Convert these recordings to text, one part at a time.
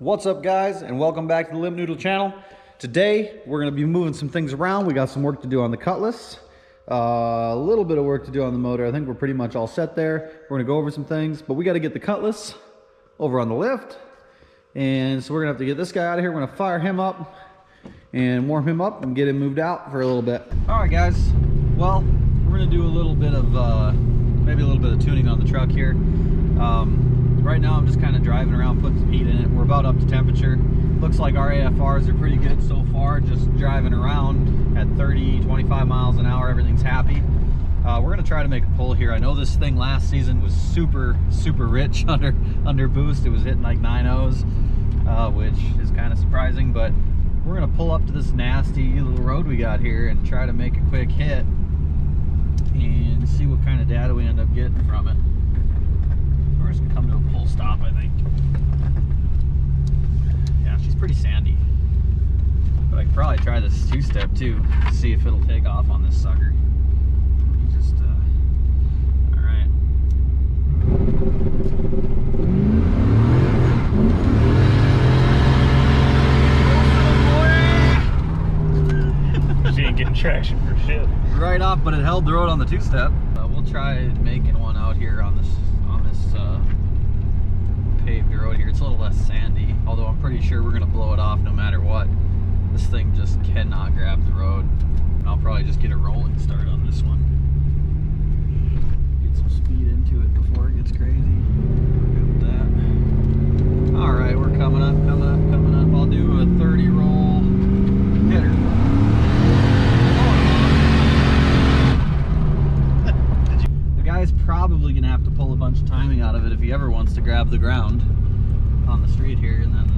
What's up, guys, and welcome back to the Limp Noodle channel. Today we're going to be moving some things around. We got some work to do on the cutlass, a little bit of work to do on the motor. I think we're pretty much all set there. We're going to go over some things, but we got to get the cutlass over on the lift, and so we're going to have to get this guy out of here. We're going to fire him up and warm him up and get him moved out for a little bit. All right, guys, well, we're going to do a little bit of maybe a little bit of tuning on the truck here. Right now I'm just kind of driving around, putting some heat in it. We're about up to temperature. Looks like our AFRs are pretty good so far, just driving around at 30, 25 miles an hour. Everything's happy. We're gonna try to make a pull here. I know this thing last season was super rich under boost. It was hitting like 9.0s, which is kind of surprising, but we're gonna pull up to this nasty little road we got here and try to make a quick hit and see what kind of data we end up getting from it. We're just gonna come to a full stop, I think. Yeah, she's pretty sandy. But I could probably try this two-step too, see if it'll take off on this sucker. Just, alright. She ain't getting traction for shit. Right off, but it held the road on the two-step. We'll try making one out here on this paved road here. It's a little less sandy, although I'm pretty sure we're gonna blow it off no matter what. This thing just cannot grab the road. I'll probably just get a rolling start on this one. Get some speed into it before it gets crazy. We're good with that. All right, we're coming up. I'll do a 30 roll hitter. Guy's probably gonna have to pull a bunch of timing out of it if he ever wants to grab the ground on the street here and then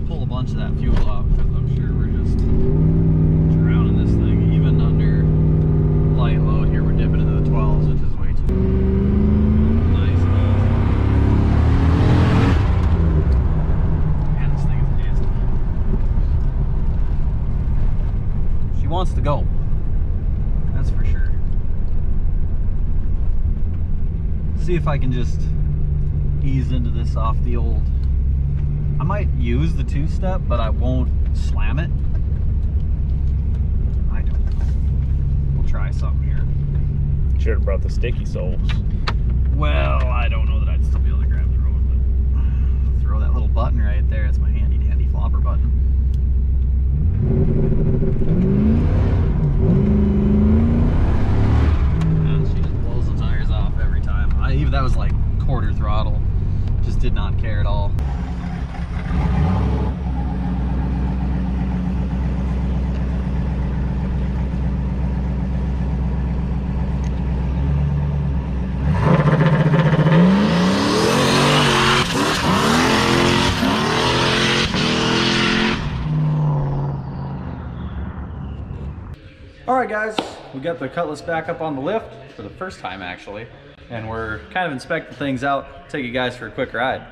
pull a bunch of that fuel out, because I'm sure we're just drowning this thing. Even under light load here, we're dipping into the 12s, which is way too nice and easy. Man, this thing is nasty. She wants to go, that's for sure. See if I can just ease into this off the old. I might use the two-step, but I won't slam it. I don't know. We'll try something here. Should have brought the sticky soles. Well, I don't know that I'd still be able to grab the road, but I'll throw that little button right there. It's my handy dandy flopper button. Even that was like quarter throttle, just did not care at all. All right, guys, we got the cutlass back up on the lift for the first time actually. And we're kind of inspecting things out, take you guys for a quick ride.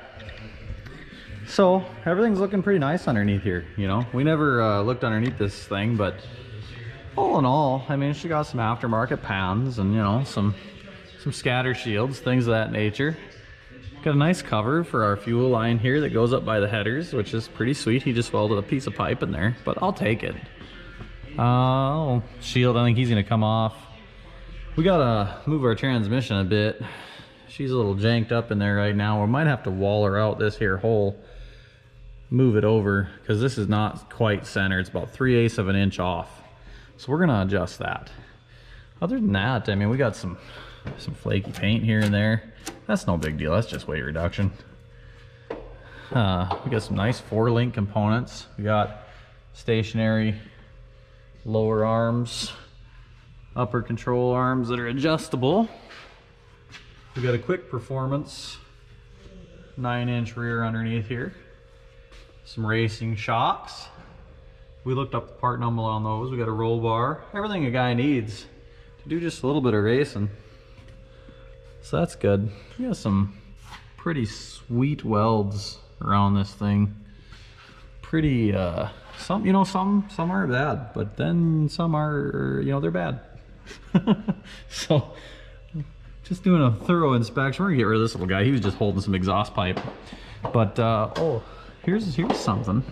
So everything's looking pretty nice underneath here, you know. We never looked underneath this thing, but all in all, I mean, she got some aftermarket pans and, you know, some scatter shields, things of that nature. Got a nice cover for our fuel line here that goes up by the headers, which is pretty sweet. He just welded a piece of pipe in there, but I'll take it. Shield, I think he's gonna come off. We gotta move our transmission a bit. She's a little janked up in there right now. We might have to wall her out this here hole, move it over, because this is not quite centered. It's about 3/8 of an inch off. So we're gonna adjust that. Other than that, I mean, we got some flaky paint here and there. That's no big deal, that's just weight reduction. We got some nice 4-link components. We got stationary lower arms, upper control arms that are adjustable. We got a quick performance 9-inch rear underneath here. Some racing shocks. We looked up the part number on those. We got a roll bar. Everything a guy needs to do just a little bit of racing. So that's good. We got some pretty sweet welds around this thing. Pretty some, you know, some are bad, but then some are, you know, they're bad. So just doing a thorough inspection. We're gonna get rid of this little guy. He was just holding some exhaust pipe. But oh, here's something.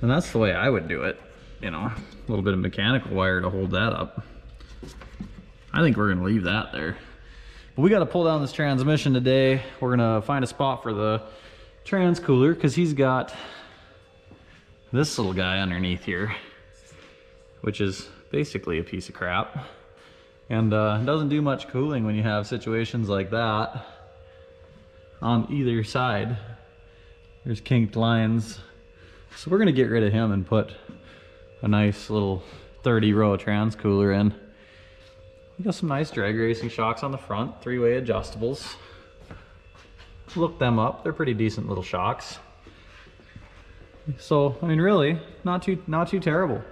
And that's the way I would do it, you know, a little bit of mechanical wire to hold that up. I think we're gonna leave that there. But we gotta pull down this transmission today. We're gonna find a spot for the trans cooler because he's got this little guy underneath here, which is basically a piece of crap. And doesn't do much cooling when you have situations like that on either side. There's kinked lines. So we're gonna get rid of him and put a nice little 30 row trans cooler in. We got some nice drag racing shocks on the front, 3-way adjustables. Look them up, they're pretty decent little shocks. So, I mean, really, not too terrible.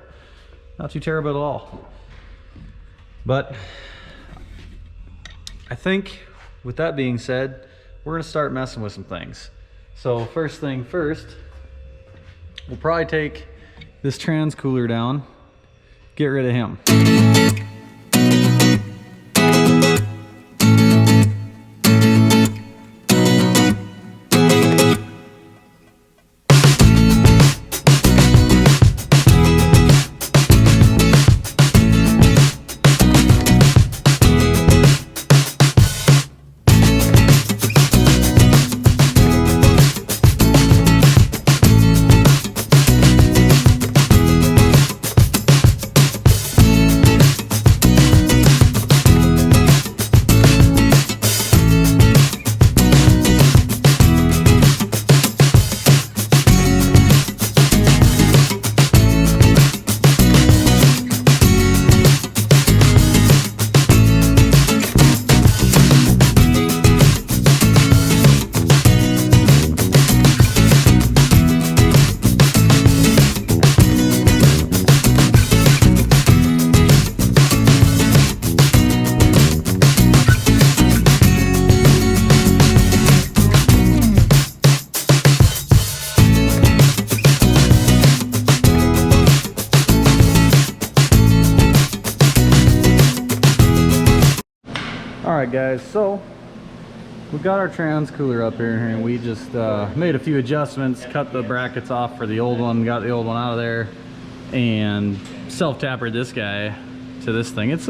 Not too terrible at all. But I think with that being said, we're gonna start messing with some things. So first thing first, we'll probably take this trans cooler down, get rid of him. Alright guys, so we got our trans cooler up here and we just made a few adjustments, cut the brackets off for the old one, got the old one out of there, and self-tappered this guy to this thing. It's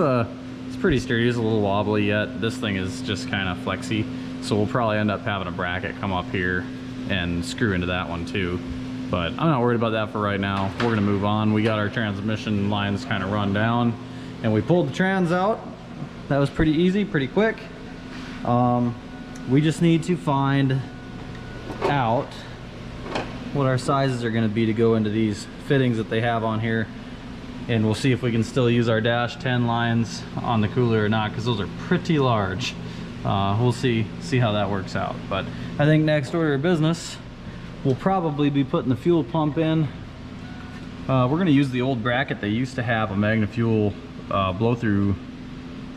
pretty sturdy, it's a little wobbly yet. This thing is just kind of flexy, so we'll probably end up having a bracket come up here and screw into that one too. But I'm not worried about that for right now. We're gonna move on. We got our transmission lines kind of run down and we pulled the trans out. That was pretty easy, pretty quick. We just need to find out what our sizes are going to be to go into these fittings that they have on here, and we'll see if we can still use our dash 10 lines on the cooler or not, because those are pretty large. We'll see how that works out. But I think next order of business, we'll probably be putting the fuel pump in. We're going to use the old bracket. They used to have a Magna Fuel blow-through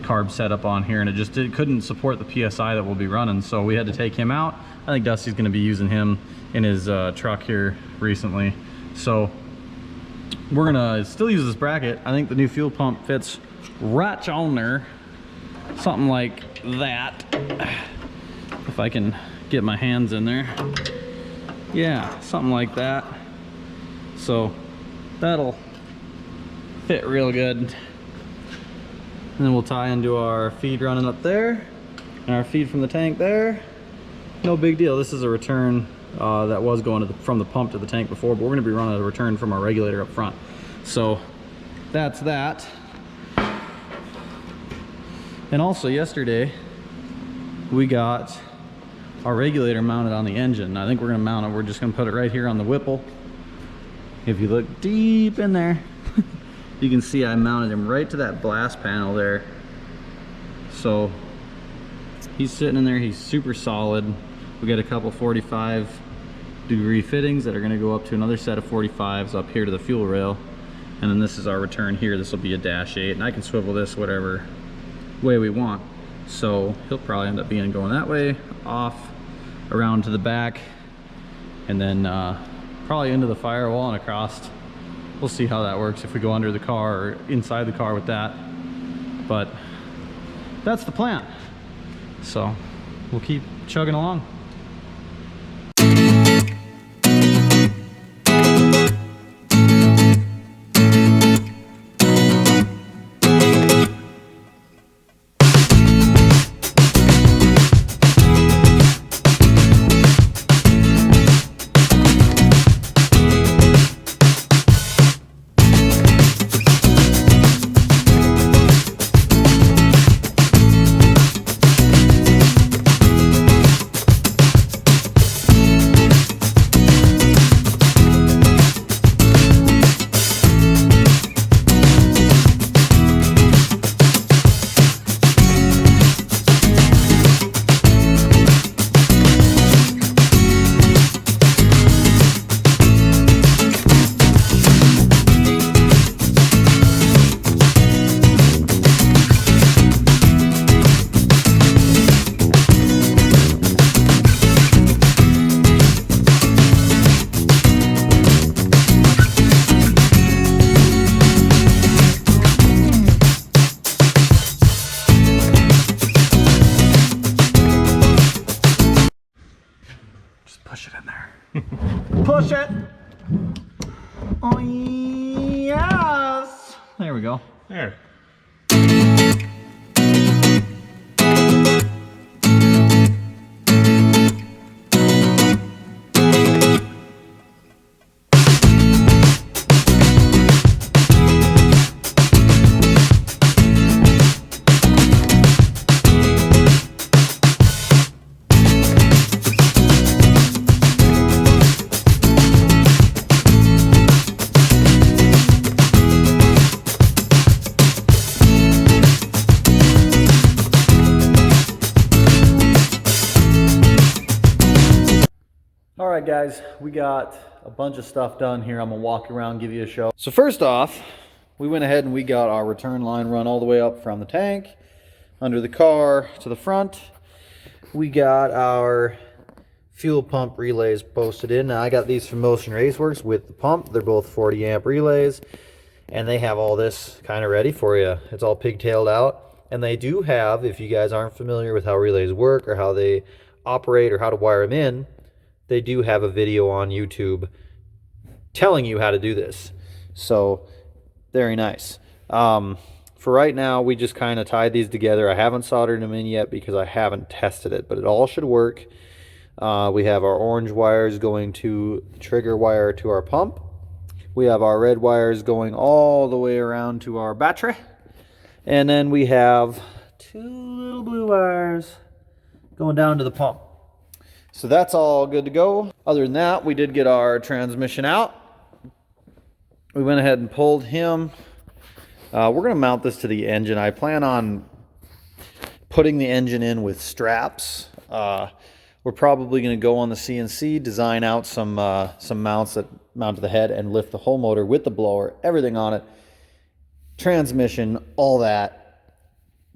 carb setup on here, and it couldn't support the PSI that we'll be running, so we had to take him out. I think Dusty's going to be using him in his truck here recently, so we're gonna still use this bracket. I think the new fuel pump fits right on there, something like that, if I can get my hands in there. Yeah, something like that. So that'll fit real good. And then we'll tie into our feed running up there and our feed from the tank there. No big deal. This is a return that was going to from the pump to the tank before, but we're going to be running a return from our regulator up front. So that's that. And also yesterday we got our regulator mounted on the engine. I think we're going to mount it. We're just going to put it right here on the Whipple. If you look deep in there, you can see I mounted him right to that blast panel there. So he's sitting in there, he's super solid. We got a couple 45-degree fittings that are gonna go up to another set of 45s up here to the fuel rail. And then this is our return here. This will be a -8, and I can swivel this whatever way we want. So he'll probably end up being going that way, off, around to the back, and then probably into the firewall and across. We'll see how that works if we go under the car or inside the car with that. But that's the plan. So we'll keep chugging along. Push it in there. Push it. Oh, yes. There we go. There. Alright guys, we got a bunch of stuff done here. I'm going to walk around, give you a show. So first off, we went ahead and we got our return line run all the way up from the tank, under the car, to the front. We got our fuel pump relays posted in. Now I got these from Motion Raceworks with the pump. They're both 40 amp relays. And they have all this kind of ready for you. It's all pigtailed out. And they do have, if you guys aren't familiar with how relays work or how they operate or how to wire them in, they do have a video on YouTube telling you how to do this. So, very nice. For right now, we just kind of tied these together. I haven't soldered them in yet because I haven't tested it, but it all should work. We have our orange wires going to the trigger wire to our pump. We have our red wires going all the way around to our battery. And then we have two little blue wires going down to the pump. So that's all good to go. Other than that, we did get our transmission out. We went ahead and pulled him. We're going to mount this to the engine. I plan on putting the engine in with straps. We're probably going to go on the CNC, design out some mounts that mount to the head and lift the whole motor with the blower, everything on it. Transmission, all that.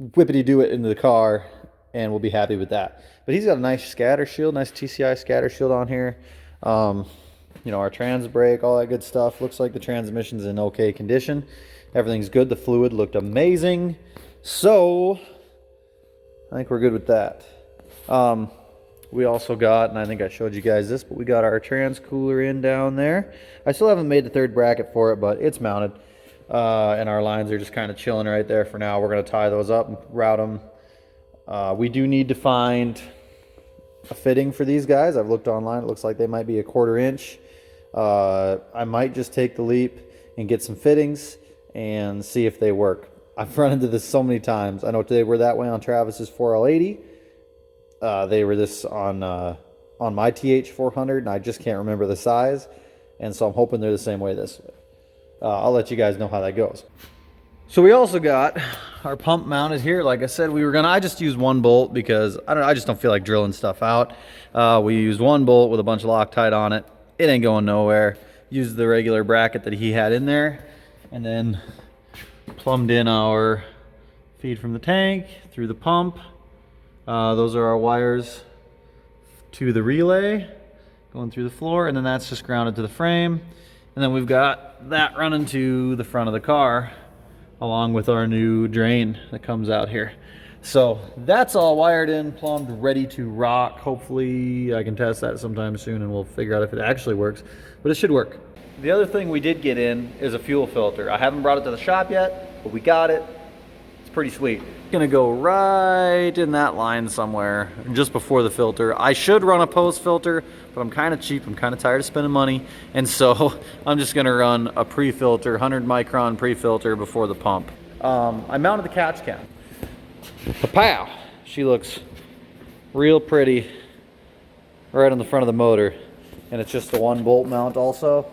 Whippity-do it into the car, and we'll be happy with that. But he's got a nice scatter shield, nice TCI scatter shield on here. You know, our trans brake, all that good stuff. Looks like the transmission's in okay condition. Everything's good. The fluid looked amazing. So, I think we're good with that. We also got, and I think I showed you guys this, but we got our trans cooler in down there. I still haven't made the third bracket for it, but it's mounted. And our lines are just kind of chilling right there for now. We're going to tie those up and route them. We do need to find a fitting for these guys. I've looked online. It looks like they might be a 1/4 inch. I might just take the leap and get some fittings and see if they work. I've run into this so many times. I know they were that way on Travis's 4L80. They were this on my TH400, and I just can't remember the size. And so I'm hoping they're the same way this way. I'll let you guys know how that goes. So we also got our pump mounted here. Like I said, I just used one bolt because I just don't feel like drilling stuff out. We used one bolt with a bunch of Loctite on it. It ain't going nowhere. Used the regular bracket that he had in there, and then plumbed in our feed from the tank through the pump. Those are our wires to the relay going through the floor, and then that's just grounded to the frame. And then we've got that running to the front of the car, along with our new drain that comes out here. So that's all wired in, plumbed, ready to rock. Hopefully I can test that sometime soon and we'll figure out if it actually works, but it should work. The other thing we did get in is a fuel filter. I haven't brought it to the shop yet, but we got it. It's pretty sweet. Gonna go right in that line somewhere, just before the filter. I should run a post filter, but I'm kind of cheap. I'm kind of tired of spending money. And so I'm just gonna run a pre-filter, 100 micron pre-filter before the pump. I mounted the catch can. Pow! She looks real pretty right on the front of the motor. And it's just a 1-bolt mount also.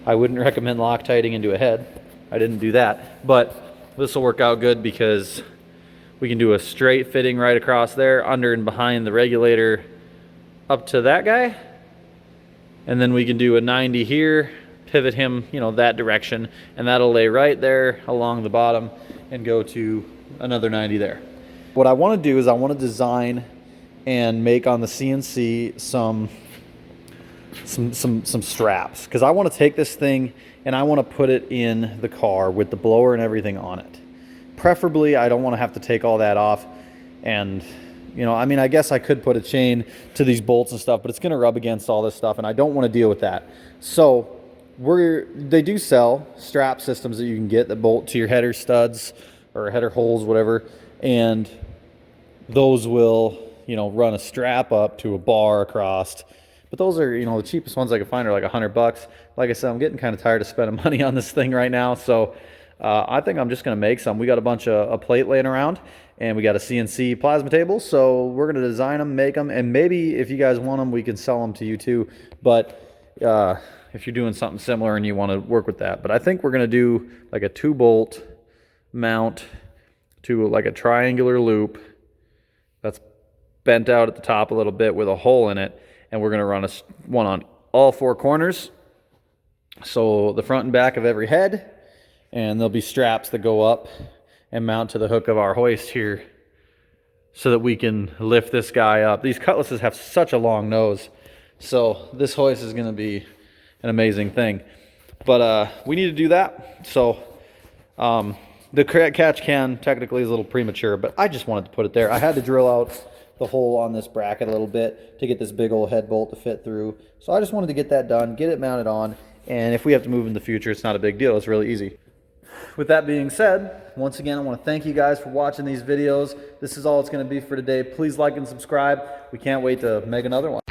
I wouldn't recommend Loctiting into a head. I didn't do that, but this will work out good because we can do a straight fitting right across there, under and behind the regulator up to that guy. And then we can do a 90 here, pivot him, you know, that direction, and that'll lay right there along the bottom and go to another 90 there. What I want to do is I want to design and make on the CNC some straps, because I want to take this thing and I want to put it in the car with the blower and everything on it. Preferably, I don't want to have to take all that off. And, you know, I mean, I guess I could put a chain to these bolts and stuff, but it's going to rub against all this stuff, and I don't want to deal with that. So they do sell strap systems that you can get that bolt to your header studs or header holes, whatever, and those will, you know, run a strap up to a bar across. But those are, you know, the cheapest ones I can find are like $100. Like I said, I'm getting kind of tired of spending money on this thing right now. So I think I'm just going to make some. We got a bunch of a plate laying around, and we got a CNC plasma table. So we're going to design them, make them, and maybe if you guys want them, we can sell them to you too. But if you're doing something similar and you want to work with that. But I think we're going to do like a 2-bolt mount to like a triangular loop that's bent out at the top a little bit with a hole in it. And we're going to run one on all 4 corners, so the front and back of every head, and there'll be straps that go up and mount to the hook of our hoist here so that we can lift this guy up. These cutlasses have such a long nose, so this hoist is going to be an amazing thing. But we need to do that. So the catch can technically is a little premature, but I just wanted to put it there. I had to drill out the hole on this bracket a little bit to get this big old head bolt to fit through. So I just wanted to get that done, get it mounted on, and if we have to move in the future, it's not a big deal. It's really easy. With that being said, once again, I want to thank you guys for watching these videos. This is all it's going to be for today. Please like and subscribe. We can't wait to make another one.